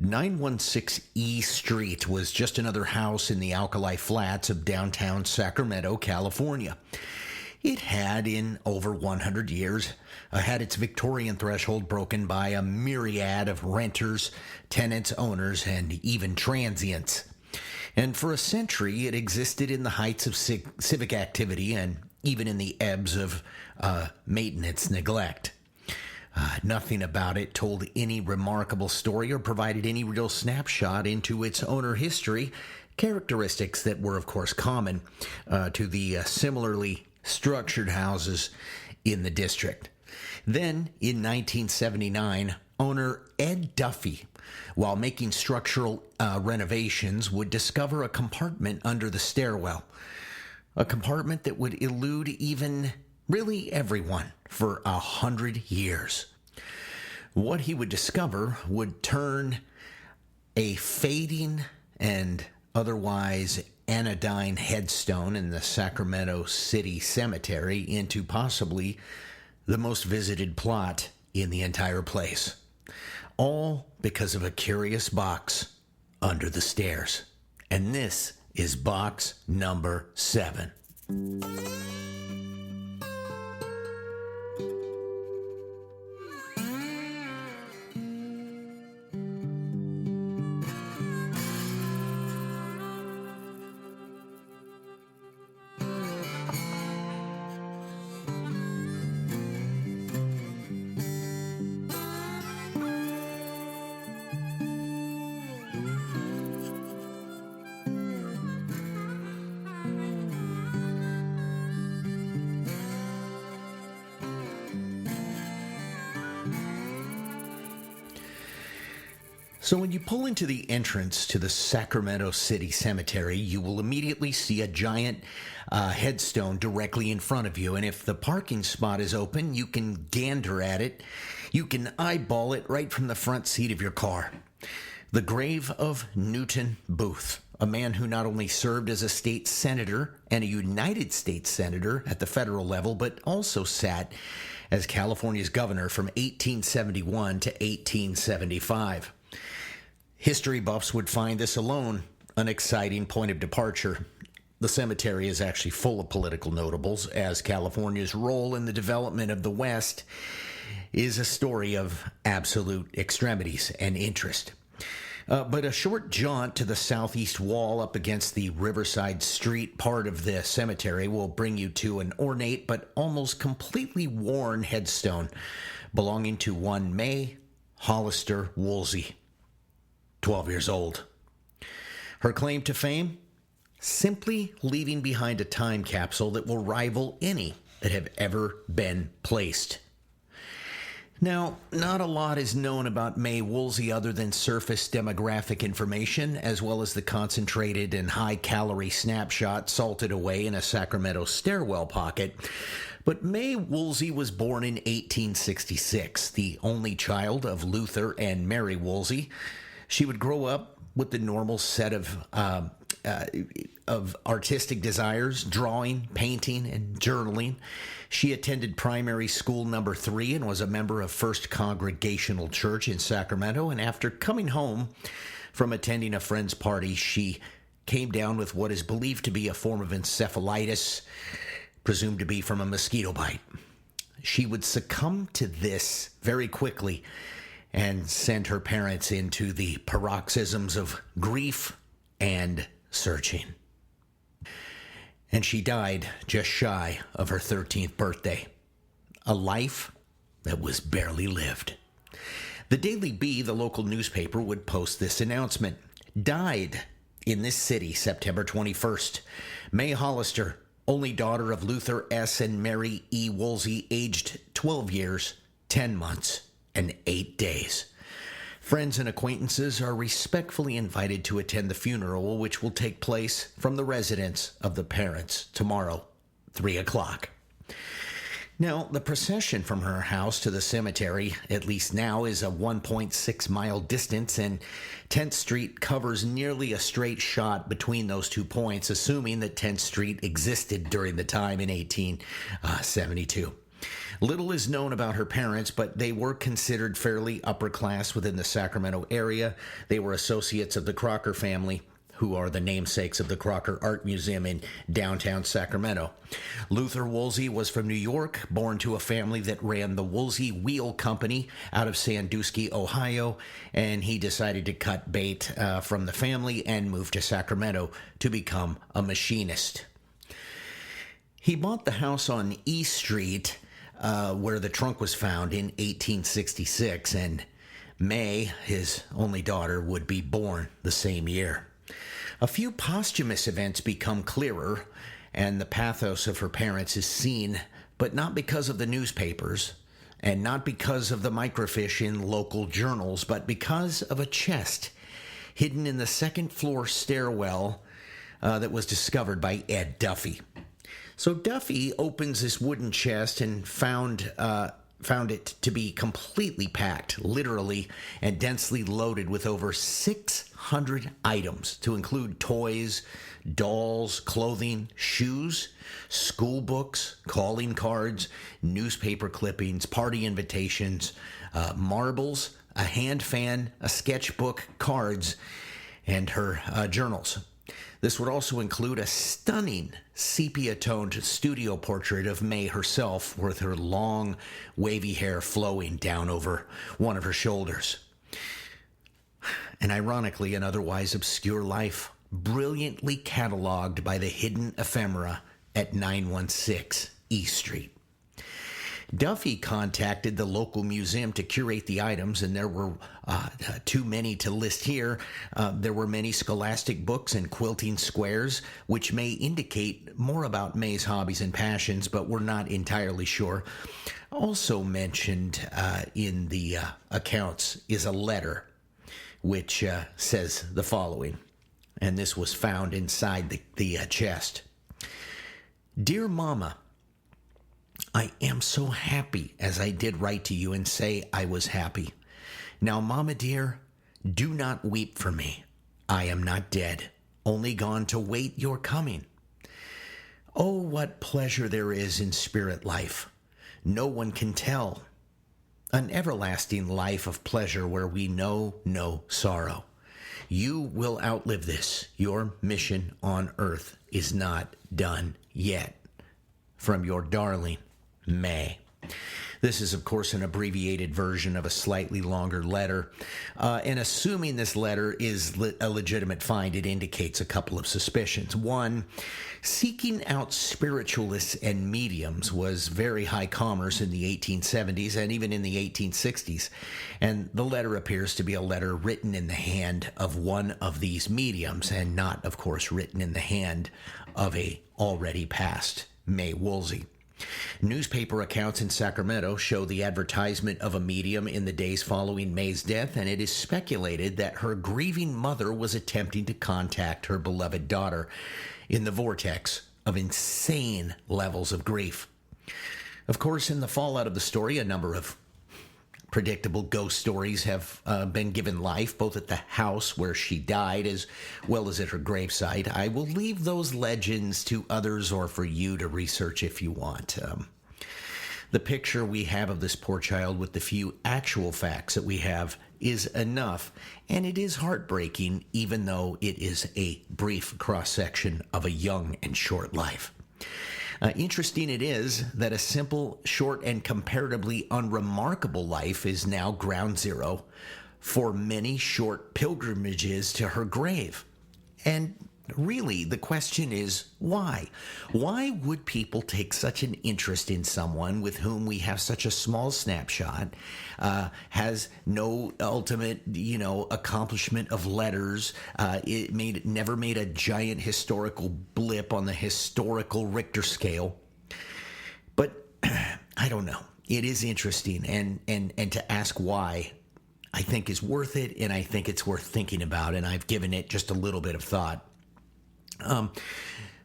916 E Street was just another house in the Alkali Flats of downtown Sacramento, California. It had, in over 100 years, had its Victorian threshold broken by a myriad of renters, tenants, owners, and even transients. And for a century, it existed in the heights of civic activity and even in the ebbs of maintenance neglect. Nothing about it told any remarkable story or provided any real snapshot into its owner history, characteristics that were, of course, common to the similarly structured houses in the district. Then, in 1979, owner Ed Duffy, while making structural renovations, would discover a compartment under the stairwell, a compartment that would elude even really everyone for 100 years. What he would discover would turn a fading and otherwise anodyne headstone in the Sacramento City Cemetery into possibly the most visited plot in the entire place. All because of a curious box under the stairs. And this is box number 7. So when you pull into the entrance to the Sacramento City Cemetery, you will immediately see a giant headstone directly in front of you. And if the parking spot is open, you can gander at it. You can eyeball it right from the front seat of your car. The grave of Newton Booth, a man who not only served as a state senator and a United States senator at the federal level, but also sat as California's governor from 1871 to 1875. History buffs would find this alone an exciting point of departure. The cemetery is actually full of political notables, as California's role in the development of the West is a story of absolute extremities and interest. But a short jaunt to the southeast wall up against the Riverside Street part of the cemetery will bring you to an ornate but almost completely worn headstone belonging to one May Woolsey, 12 years old. Her claim to fame? Simply leaving behind a time capsule that will rival any that have ever been placed. Now, not a lot is known about May Woolsey other than surface demographic information, as well as the concentrated and high-calorie snapshot salted away in a Sacramento stairwell pocket. But May Woolsey was born in 1866, the only child of Luther and Mary Woolsey. She would grow up with the normal set of artistic desires, drawing, painting, and journaling. She attended primary school number 3 and was a member of First Congregational Church in Sacramento. And after coming home from attending a friend's party, she came down with what is believed to be a form of encephalitis, presumed to be from a mosquito bite. She would succumb to this very quickly and sent her parents into the paroxysms of grief and searching. And she died just shy of her 13th birthday. A life that was barely lived. The Daily Bee, the local newspaper, would post this announcement. Died in this city, September 21st. May Hollister, only daughter of Luther S. and Mary E. Woolsey, aged 12 years, 10 months, and 8 days. Friends and acquaintances are respectfully invited to attend the funeral, which will take place from the residence of the parents tomorrow, 3 o'clock. Now, the procession from her house to the cemetery, at least now, is a 1.6-mile distance, and 10th Street covers nearly a straight shot between those 2 points, assuming that 10th Street existed during the time in 1872. Little is known about her parents, but they were considered fairly upper class within the Sacramento area. They were associates of the Crocker family, who are the namesakes of the Crocker Art Museum in downtown Sacramento. Luther Woolsey was from New York, born to a family that ran the Woolsey Wheel Company out of Sandusky, Ohio, and he decided to cut bait from the family and move to Sacramento to become a machinist. He bought the house on E Street where the trunk was found in 1866, and May, his only daughter, would be born the same year. A few posthumous events become clearer, and the pathos of her parents is seen, but not because of the newspapers, and not because of the microfiche in local journals, but because of a chest hidden in the second-floor stairwell that was discovered by Ed Duffy. So Duffy opens this wooden chest and found it to be completely packed, literally, and densely loaded with over 600 items, to include toys, dolls, clothing, shoes, school books, calling cards, newspaper clippings, party invitations, marbles, a hand fan, a sketchbook, cards, and her journals. This would also include a stunning sepia-toned studio portrait of May herself, with her long, wavy hair flowing down over one of her shoulders. And ironically, an otherwise obscure life, brilliantly cataloged by the hidden ephemera at 916 E Street. Duffy contacted the local museum to curate the items, and there were too many to list here. There were many scholastic books and quilting squares, which may indicate more about May's hobbies and passions, but we're not entirely sure. Also mentioned in the accounts is a letter, which says the following, and this was found inside the chest. Dear Mama, I am so happy as I did write to you and say I was happy. Now, Mama dear, do not weep for me. I am not dead, only gone to wait your coming. Oh, what pleasure there is in spirit life. No one can tell. An everlasting life of pleasure where we know no sorrow. You will outlive this. Your mission on earth is not done yet. From your darling, May. This is, of course, an abbreviated version of a slightly longer letter. And assuming this letter is a legitimate find, it indicates a couple of suspicions. One, seeking out spiritualists and mediums was very high commerce in the 1870s and even in the 1860s. And the letter appears to be a letter written in the hand of one of these mediums, and not, of course, written in the hand of a already passed May Woolsey. Newspaper accounts in Sacramento show the advertisement of a medium in the days following May's death, and it is speculated that her grieving mother was attempting to contact her beloved daughter in the vortex of insane levels of grief. Of course, in the fallout of the story, a number of predictable ghost stories have been given life, both at the house where she died as well as at her gravesite. I will leave those legends to others or for you to research if you want. The picture we have of this poor child with the few actual facts that we have is enough, and it is heartbreaking, even though it is a brief cross-section of a young and short life. Interesting it is that a simple, short, and comparatively unremarkable life is now ground zero for many short pilgrimages to her grave. And really, the question is, why? Why would people take such an interest in someone with whom we have such a small snapshot, has no ultimate, accomplishment of letters, it never made a giant historical blip on the historical Richter scale? But I don't know. It is interesting, and to ask why, I think is worth it, and I think it's worth thinking about, and I've given it just a little bit of thought.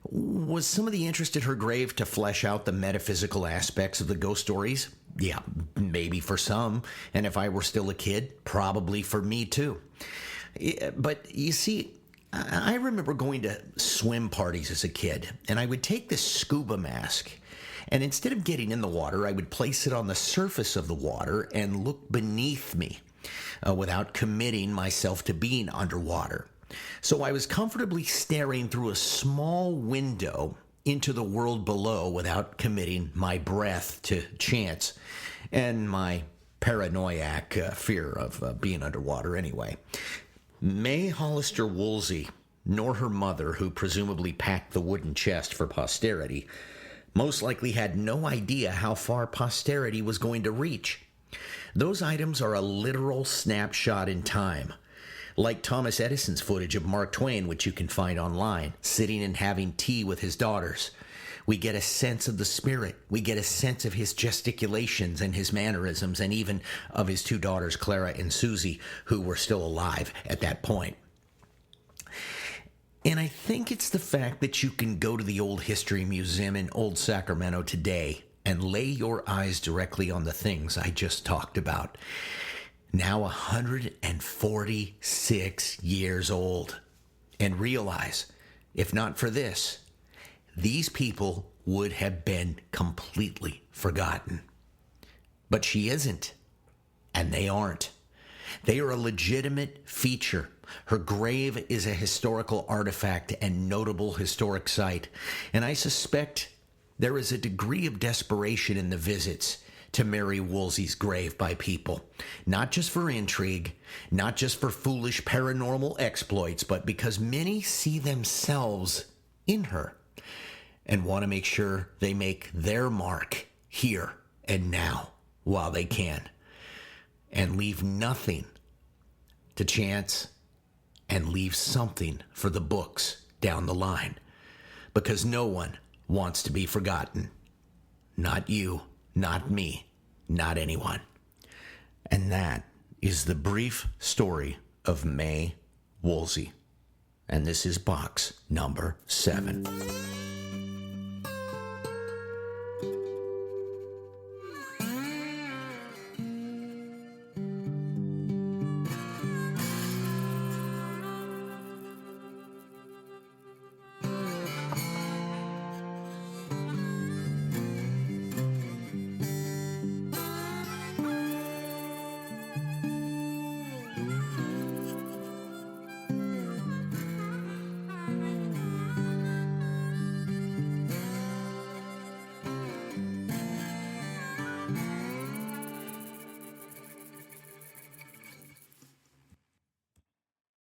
Was some of the interest at her grave to flesh out the metaphysical aspects of the ghost stories? Yeah, maybe for some. And if I were still a kid, probably for me too. But you see, I remember going to swim parties as a kid, and I would take this scuba mask, And instead of getting in the water, I would place it on the surface of the water and look beneath me without committing myself to being underwater. So I was comfortably staring through a small window into the world below without committing my breath to chance and my paranoiac fear of being underwater anyway. May Hollister Woolsey, nor her mother, who presumably packed the wooden chest for posterity, most likely had no idea how far posterity was going to reach. Those items are a literal snapshot in time, like Thomas Edison's footage of Mark Twain, which you can find online, sitting and having tea with his daughters. We get a sense of the spirit. We get a sense of his gesticulations and his mannerisms, and even of his two daughters, Clara and Susie, who were still alive at that point. And I think it's the fact that you can go to the Old History Museum in Old Sacramento today and lay your eyes directly on the things I just talked about. Now 146 years old. And realize, if not for this, these people would have been completely forgotten. But she isn't, and they aren't. They are a legitimate feature. Her grave is a historical artifact and notable historic site, and I suspect there is a degree of desperation in the visits to Mary Woolsey's grave by people, not just for intrigue, not just for foolish paranormal exploits, but because many see themselves in her and want to make sure they make their mark here and now while they can, and leave nothing to chance and leave something for the books down the line, because no one wants to be forgotten. Not you, not me, not anyone. And that is the brief story of May Woolsey. And this is box number 7.